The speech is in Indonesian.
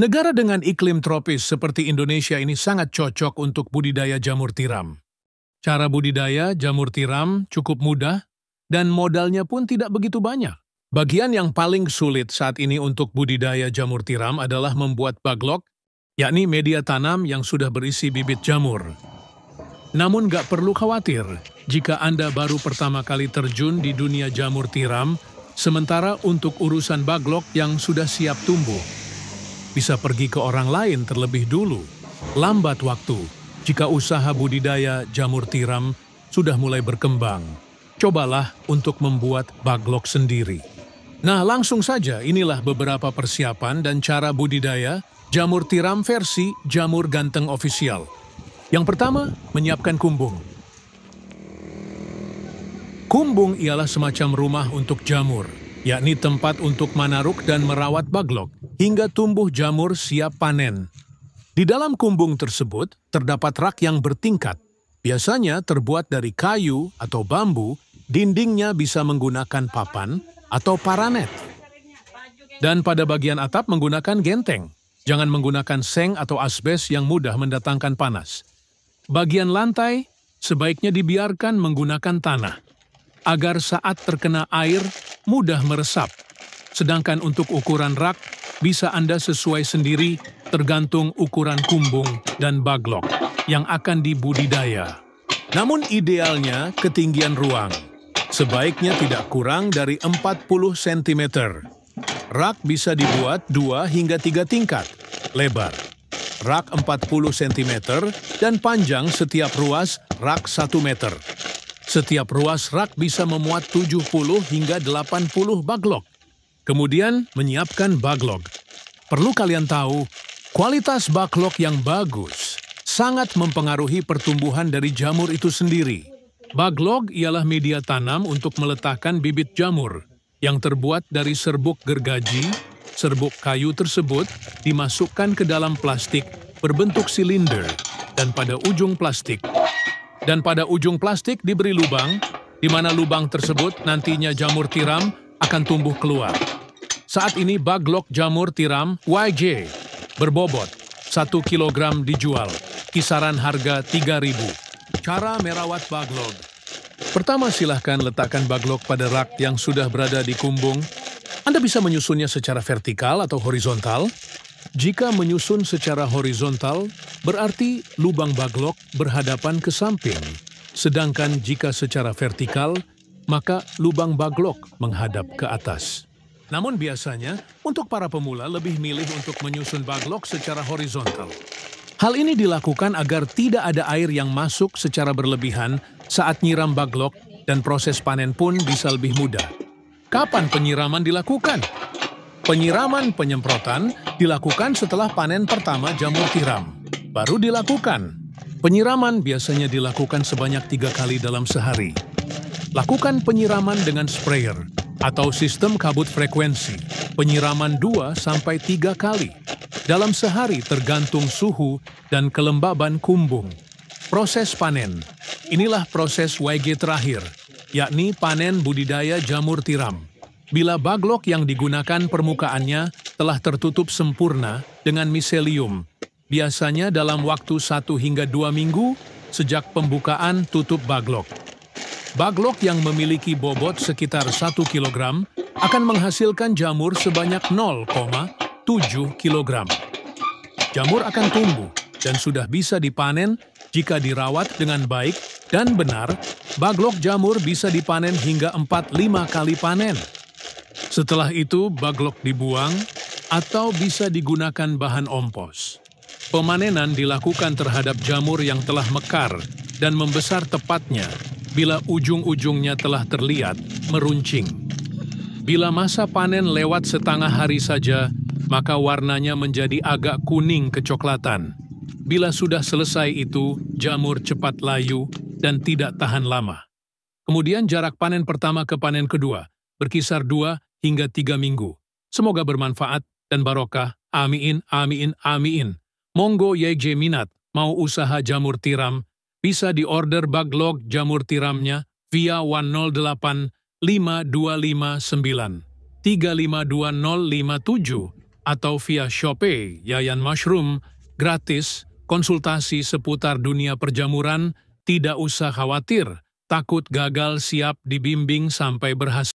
Negara dengan iklim tropis seperti Indonesia ini sangat cocok untuk budidaya jamur tiram. Cara budidaya jamur tiram cukup mudah dan modalnya pun tidak begitu banyak. Bagian yang paling sulit saat ini untuk budidaya jamur tiram adalah membuat baglok, yakni media tanam yang sudah berisi bibit jamur. Namun gak perlu khawatir jika Anda baru pertama kali terjun di dunia jamur tiram, sementara untuk urusan baglok yang sudah siap tumbuh, bisa pergi ke orang lain terlebih dulu. Lambat waktu jika usaha budidaya jamur tiram sudah mulai berkembang. Cobalah untuk membuat baglok sendiri. Nah, langsung saja inilah beberapa persiapan dan cara budidaya jamur tiram versi Jamur Ganteng Official. Yang pertama, menyiapkan kumbung. Kumbung ialah semacam rumah untuk jamur, yakni tempat untuk manaruk dan merawat baglok hingga tumbuh jamur siap panen. Di dalam kumbung tersebut terdapat rak yang bertingkat, biasanya terbuat dari kayu atau bambu, dindingnya bisa menggunakan papan atau paranet. Dan pada bagian atap menggunakan genteng, jangan menggunakan seng atau asbes yang mudah mendatangkan panas. Bagian lantai sebaiknya dibiarkan menggunakan tanah, agar saat terkena air mudah meresap. Sedangkan untuk ukuran rak, bisa Anda sesuai sendiri tergantung ukuran kumbung dan baglok yang akan dibudidaya. Namun idealnya ketinggian ruang, sebaiknya tidak kurang dari 40 cm. Rak bisa dibuat 2 hingga 3 tingkat, lebar. Rak 40 cm dan panjang setiap ruas rak 1 meter. Setiap ruas rak bisa memuat 70 hingga 80 baglok. Kemudian menyiapkan baglok. Perlu kalian tahu, kualitas baglok yang bagus sangat mempengaruhi pertumbuhan dari jamur itu sendiri. Baglok ialah media tanam untuk meletakkan bibit jamur yang terbuat dari serbuk gergaji. Serbuk kayu tersebut dimasukkan ke dalam plastik berbentuk silinder dan pada ujung plastik diberi lubang, di mana lubang tersebut nantinya jamur tiram akan tumbuh keluar. Saat ini baglok jamur tiram YJ berbobot 1 kg dijual, kisaran harga 3.000. Cara merawat baglok. Pertama, silahkan letakkan baglok pada rak yang sudah berada di kumbung. Anda bisa menyusunnya secara vertikal atau horizontal. Jika menyusun secara horizontal, berarti lubang baglok berhadapan ke samping. Sedangkan jika secara vertikal, maka lubang baglok menghadap ke atas. Namun biasanya, untuk para pemula lebih milih untuk menyusun baglok secara horizontal. Hal ini dilakukan agar tidak ada air yang masuk secara berlebihan saat nyiram baglok dan proses panen pun bisa lebih mudah. Kapan penyiraman dilakukan? Penyiraman penyemprotan dilakukan setelah panen pertama jamur tiram. Baru dilakukan. Penyiraman biasanya dilakukan sebanyak 3 kali dalam sehari. Lakukan penyiraman dengan sprayer atau sistem kabut frekuensi. Penyiraman 2-3 kali dalam sehari tergantung suhu dan kelembaban kumbung. Proses panen. Inilah proses YG terakhir, yakni panen budidaya jamur tiram. Bila baglok yang digunakan permukaannya telah tertutup sempurna dengan miselium, biasanya dalam waktu 1 hingga 2 minggu sejak pembukaan tutup baglok. Baglok yang memiliki bobot sekitar 1 kg akan menghasilkan jamur sebanyak 0,7 kg. Jamur akan tumbuh dan sudah bisa dipanen jika dirawat dengan baik dan benar. Baglok jamur bisa dipanen hingga 4-5 kali panen. Setelah itu, baglok dibuang atau bisa digunakan bahan ompos. Pemanenan dilakukan terhadap jamur yang telah mekar dan membesar tepatnya bila ujung-ujungnya telah terlihat meruncing. Bila masa panen lewat setengah hari saja, maka warnanya menjadi agak kuning kecoklatan. Bila sudah selesai itu, jamur cepat layu dan tidak tahan lama. Kemudian jarak panen pertama ke panen kedua berkisar 2 hingga 3 minggu. Semoga bermanfaat dan barokah. Amin, amin, amin. Monggo YJ minat mau usaha jamur tiram, bisa diorder baglok jamur tiramnya via 108 5259 352057 atau via Shopee Yayan Mushroom, gratis, konsultasi seputar dunia perjamuran, tidak usah khawatir, takut gagal siap dibimbing sampai berhasil.